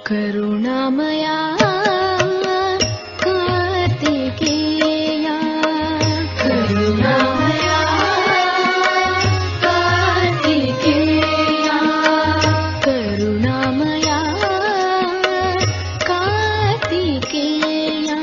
करुणामया कार्तिकेया करुणामया कार्तिकेया करुणामया कार्तिकेया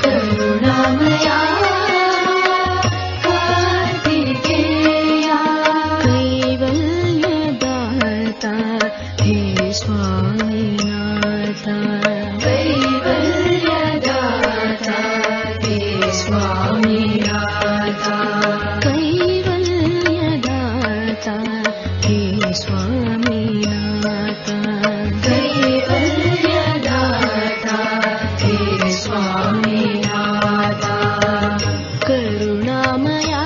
करुणामया कार्तिकेया कैवल्यदाता हे स्वामीनाथ कैवल्यदाता हे स्वामीनाथ कैवल्यदाता हे स्वामीनाथ कैवल्यदाता हे स्वामीनाथ करुणामया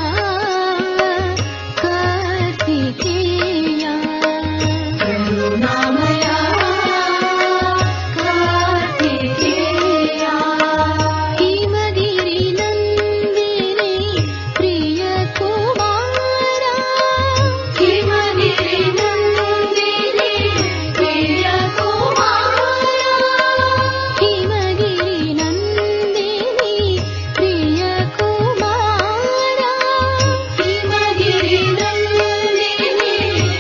कार्तिकेया करुणामया कार्तिकेया हिमगिरिनन्दिनी प्रियकुमारा हिमगिरिनन्दिनी प्रियकुमारा हिमगिरिनन्दिनी प्रियकुमारा हिमगिरिनन्दिनी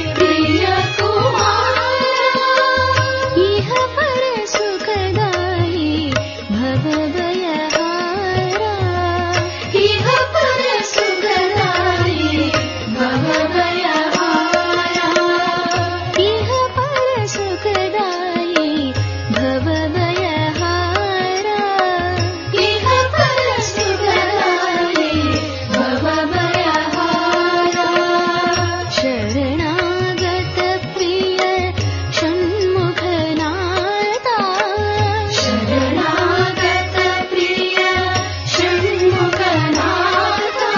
प्रियकुमारा इह पर सुखदायि भवभयहारा इह पर सुखदायि भवभयहारा इह पर सुखदायि भवभयहारा इह पर सुखदायि भवभयहारा शरणागत प्रिय षण्मुखनाथा शरणागत प्रिय षण्मुखनाथा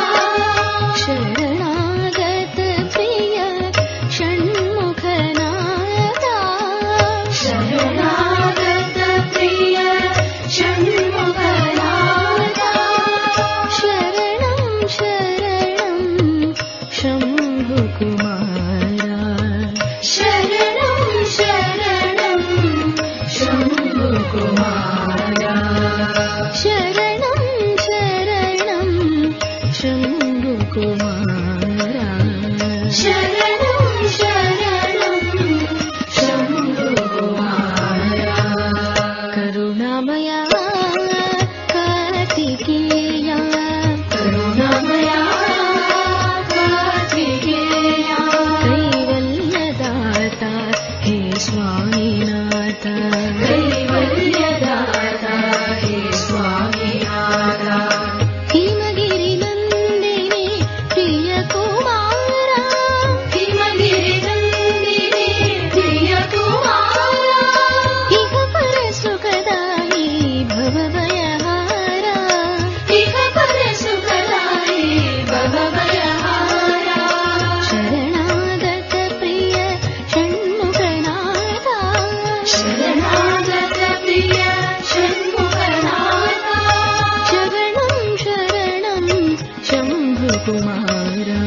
शरणागत प्रिय षण्मुखनाथा शरणागत प्रिय षण्मुखनाथा शरणं शरणं शम्भुकुमारा शरणं शरणं शम्भुकुमारा शरणं शरणं शम्भुकुमारा शरणं शरणं शम्भुकुमारा करुणामया कार्तिकेया करुणामया कार्तिकेया कैवल्यदाता हे स्वामीनाथ कैवल्यदाता हे स्वामीनाथ हिमगिरिनन्दिनी प्रियकुमारा हिमगिरिनन्दिनी प्रियकुमारा इह पर सुखदायि भवभयहारा इह पर सुखदायि भवभयहारा शरणागत प्रिय षण्मुखनाथा शरणागत प्रिय षण्मुखनाथा शरणं शरणं शम्भुकुमारा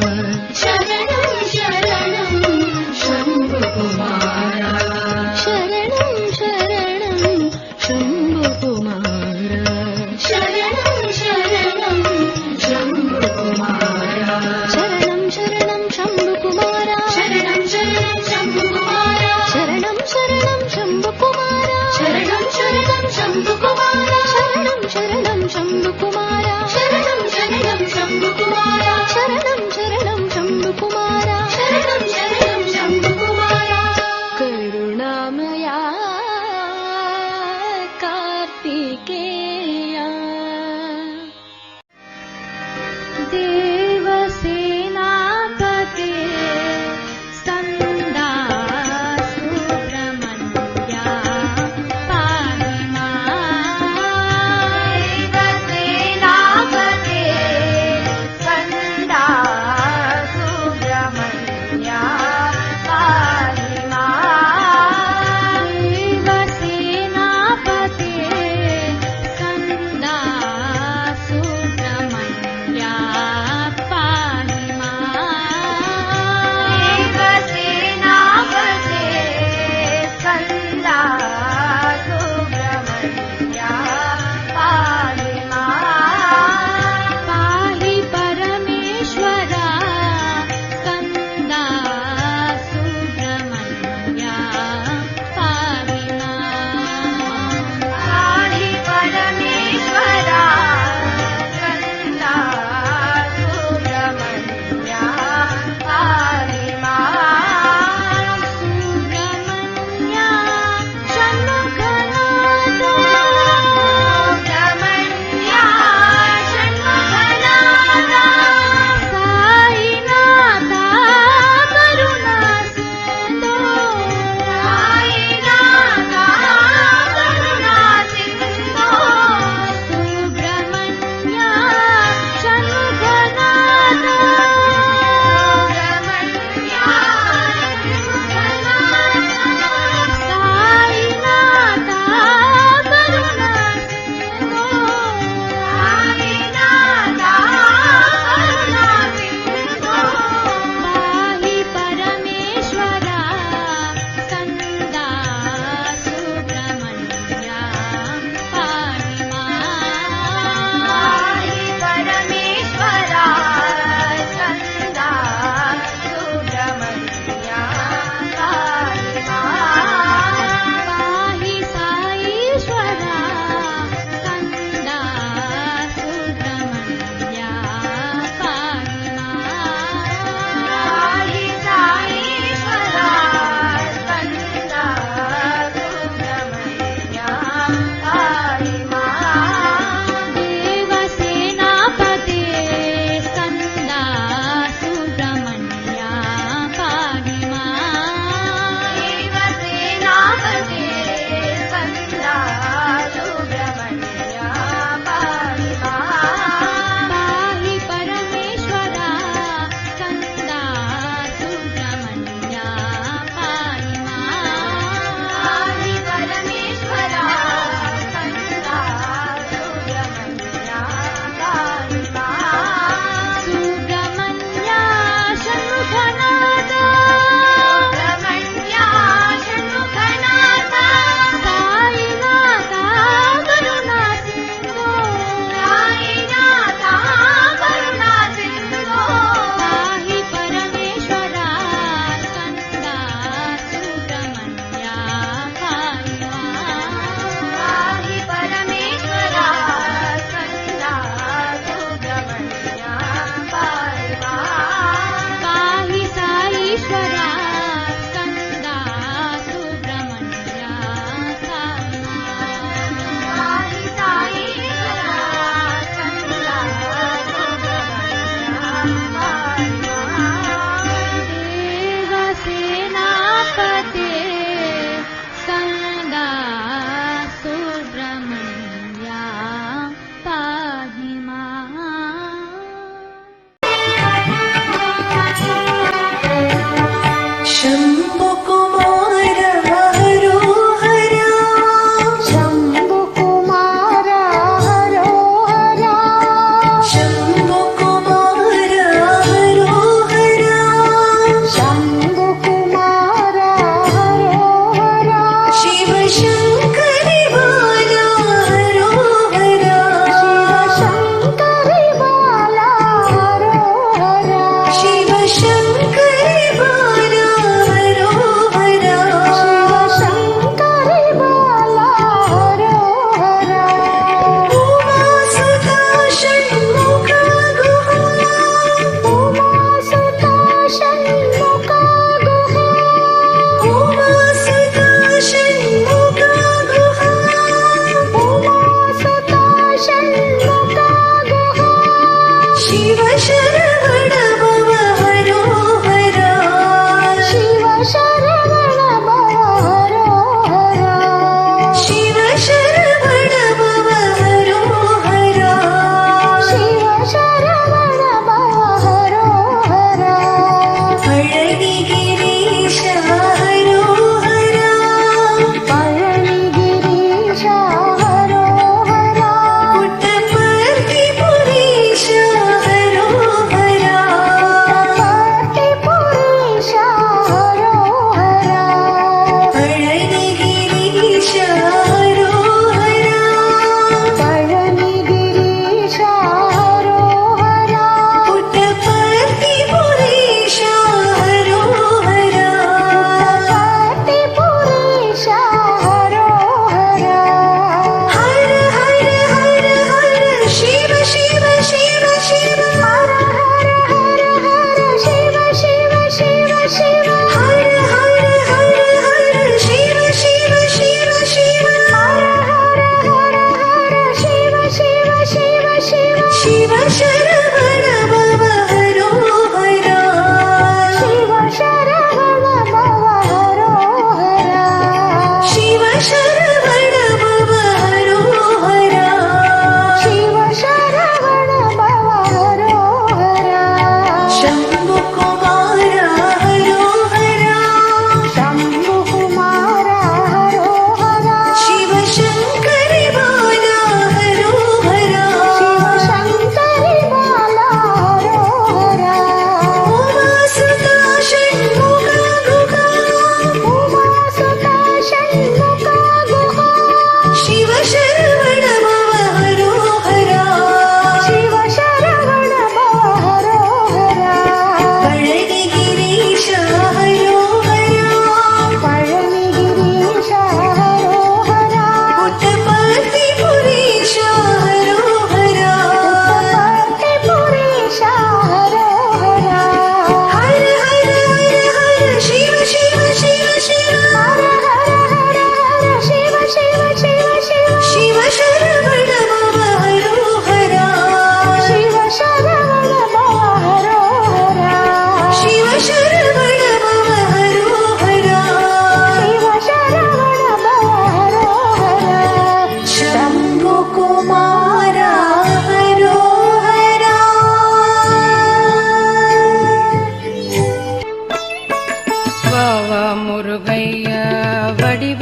शरणं शरणं शम्भुकुमारा शरणं शरणं शम्भुकुमारा शरणं शरणं शम्भुकुमारा शरणं शरणं शम्भुकुमारा शरणं शरणं शम्भुकुमारा शरणं शरणं शम्भुकुमारा शरणं शरणं शम्भुकुमारा शरणं शरणं शम्भुकुमारा शरणं शरणं शम्भुकुमारा शरणं शरणं शम्भुकुमारा शरणं शरणं शम्भुकुमारा करुणामया कार्तिकेया देवसेनापते स्कन्दा सुब्रह्मण्या पाहि मां देवसेनापते स्कन्दा सुब्रह्मण्या पाहि मां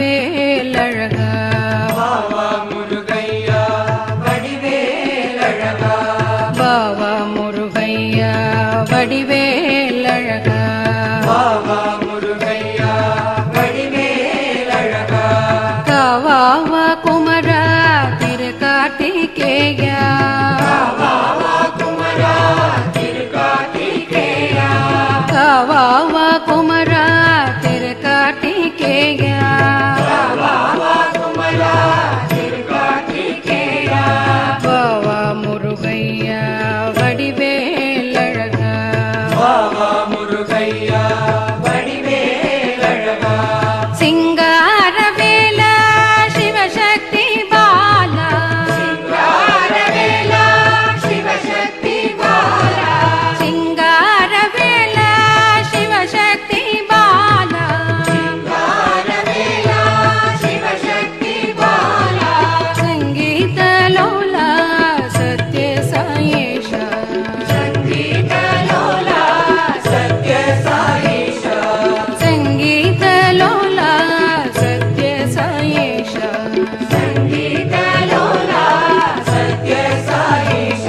வடிவேலழகா பாவா முருகையா வடிவேலழகா பாவா முருகையா வடிவேலழகா பாவா முருகையா வடிவேலழகா காவாவா குமரா திருக்கார்த்திகேயா காவாவா குமரா திருக்கார்த்திகேயா காவாவா குமரா திருக்கார்த்திகேயா காவாவா குமரா திருக்கார்த்திகேயா பாவா முருகையா வடிவேலழகா பாவா முருகையா வடிவேலழகா சிங்காரவேலா சிவசக்தி பாலா சிங்காரவேலா சிவசக்தி பாலா சிங்காரவேலா சிவசக்தி பாலா சிங்காரவேலா சிவசக்தி பாலா సంగీత లోలా సత్య సాయేష సంగీత లోలా సత్య సాయేష సంగీత లోలా సత్య సాయేష సంగీత లోలా సత్య సాయేష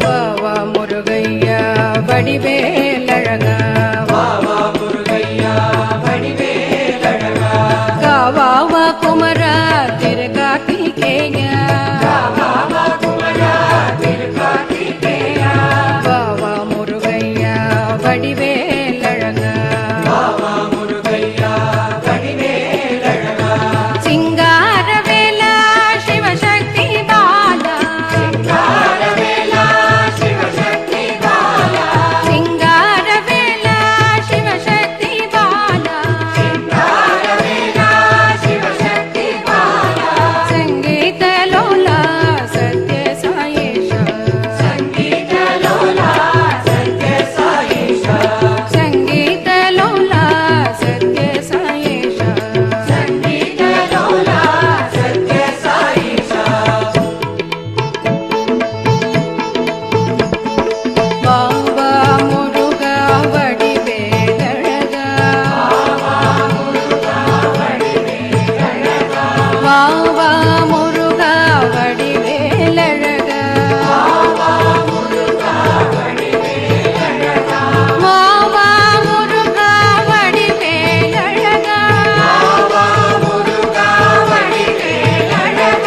బావా మురుగయ్య వడివేలழகா బావా మురుగయ్యా వడివేలழகా కావావా కుమరా తిరుకార్తికేయ బావా కుమరా తిరుకార్తికేయ బావా మురుగయ్య వడివేలழகா బావా మురుగయ్యా వడివేలழகా సింగారవేలా శివశక్తి బాలా సింగారవేలా శివశక్తి బాలా సింగారవేలా శివశక్తి బాలా సింగారవేలా శివశక్తి బాలా సంగీత లోలా సత్య సాయేష సంగీత లోలా సత్య సాయేష సంగీత లోలా సత్య సాయేష సంగీత లోలా సత్య సాయేష బావా మురుగా వడివేలழகா బావా మురుగా వడివేలழகா బావా మురుగా వడివేలழகா బావా మురుగా వడివేలழகా బావా మురుగా వడివేలழகా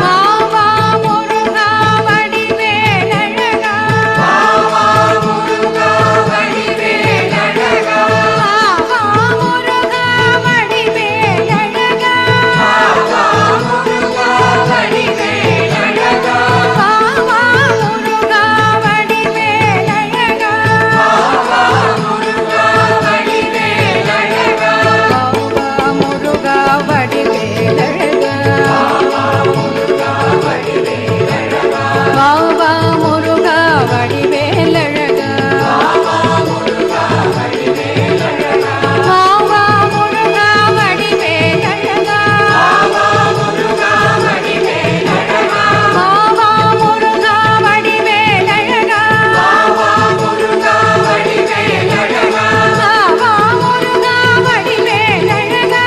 బావా మురుగా వడివేలழகా బావా మురుగా వడివేలழகా బావా మురుగా వడివేలழகా బావా మురుగా వడివేలழகా బావా మురుగా వడివేలழகా బావా మురుగా వడివేలழகా బావా మురుగా వడివేలழகా బావా మురుగా వడివేలழகా బావా మురుగా వడివేలழகా బావా మురుగా వడివేలழகా బావా మురుగా వడివేలழகా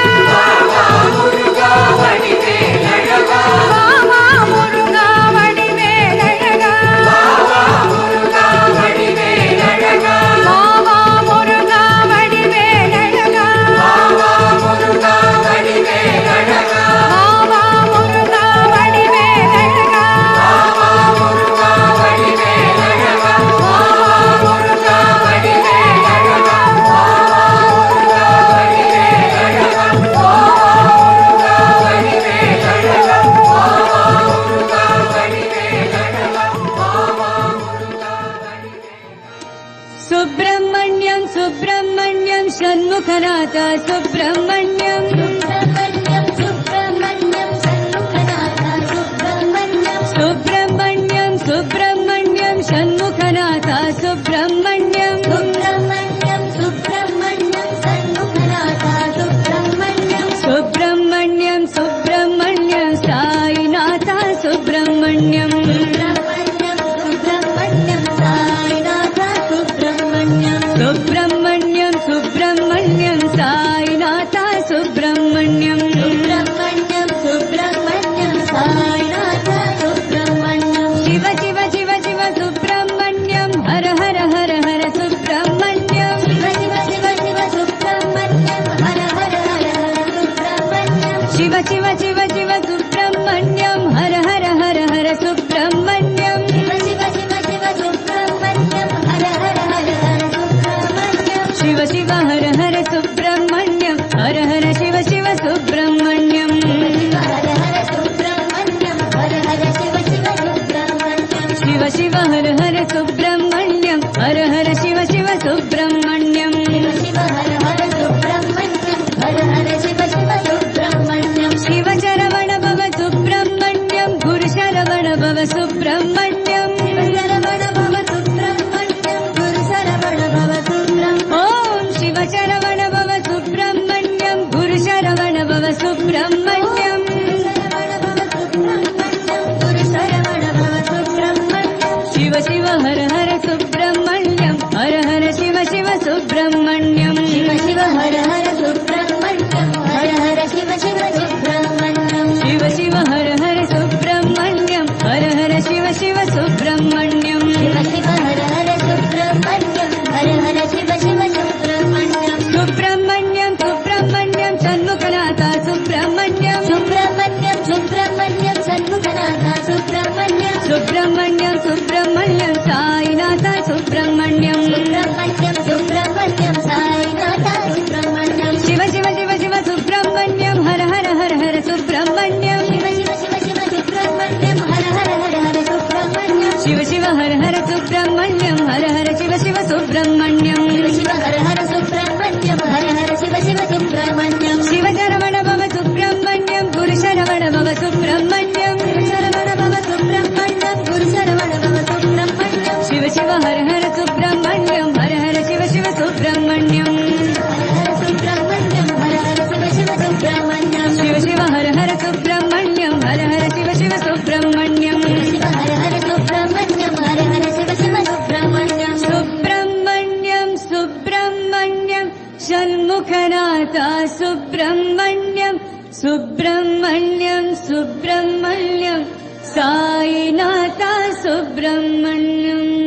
शिव शिव शिव शिव सुब्रह्मण्यं हर हर हर हर सुब्रह्मण्यं शिव शिव शिव शिव सुब्रह्मण्यं हर हर हर हर सुब्रह्मण्यं शिव शिव हर हर सुब्रह्मण्यं हर हर शिव शिव सुब्रह्मण्यं शिव हर हर सुब्रह्मण्यं हर हर शिव शिव सुब्रह्मण्यं शिव शिव हर हर सुब्रह्मण्यं हर हर शिव शिव सुब्रह्मण्यं शिव शिव हर हर सुब्रह्मण्यं हर हर शिव शिव सुब्रह्मण्यं शिव शरवण भव सुब्रह्मण्यं गुरु शरवण भव सुब्रह्मण्यं शिव शरवण भव सुब्रह्मण्यं गुरु शरवण भव सुब्रह्मण्यं ॐ शिव शरवण भव सुब्रह्मण्यं गुरु शरवण भव सुब्रह्मण्यं शरवण भव सुब्रह्मण्यं गुरु शरवण भव सुब्रह्मण्यं शिव शिव हर हर सुब्रह्मण्यं हर हर शिव शिव सुब्रह्मण्यं शिव शिव हर हर सुब्रह्मण्यं हर हर शिव शिव सुब्रह्मण्यं शिव शिव हर हर सुब्रह्मण्यं हर हर शिव शिव सुब्रह्मण्यं शिव शिव हर हर सुब्रह्मण्यं हर हर शिव शिव सुब्रह्मण्यं सुब्रह्मण्यं सुब्रह्मण्यं षण्मुखनाथ सुब्रह्मण्यं सुब्रह्मण्यं सुब्रह्मण्यं सन्मुखनाथ सुब्रह्मण्यं सुब्रह्मण्यं सुब्रह्मण्यं साईनाथ सुब्रह्मण्यं सुब्रह्मण्यं सुब्रह्मण्यं साईनाथ सुब्रह्मण्यं शिव शिव शिव शिव सुब्रह्मण्यं हर हर हर हर सुब्रह्मण्यं शिव शिव शिव शिव सुब्रह्मण्यं हर हर हर हर सुब्रह्मण्यं शिव शिव हर हर सुब्रह्मण्यं हर हर शिव शिव सुब्रह्मण्यं शिव शिव हर हर सुब्रह्मण्यं हर हर शिव शिव सुब्रह्मण्यं शिव शरवण भव सुब्रह्मण्यं गुरु शरवण भव सुब्रह्मण्यं शरवण भव सुब्रह्मण्यं गुरु शरवण भव सुब्रह्मण्यं शिव शिव हर हर सुब्रह्मण्यं हर हर शिव शिव सुब्रह्मण्यं हर हर सुब्रह्मण्यं हर हर शिव शिव सुब्रह्मण्यं शिव शिव हर हर सुब्रह्मण्यं हर हर शिव शिव सुब्रह्मण्यं शिव हर हर सुब्रह्मण्यं हर हर शिव शिव सुब्रह्मण्यं सुब्रह्मण्यं सुब्रह्मण्यं षण्मुखनाथ सुब्रह्मण्यं सुब्रह्मण्यं सुब्रह्मण्यं साईनाथ सुब्रह्मण्यं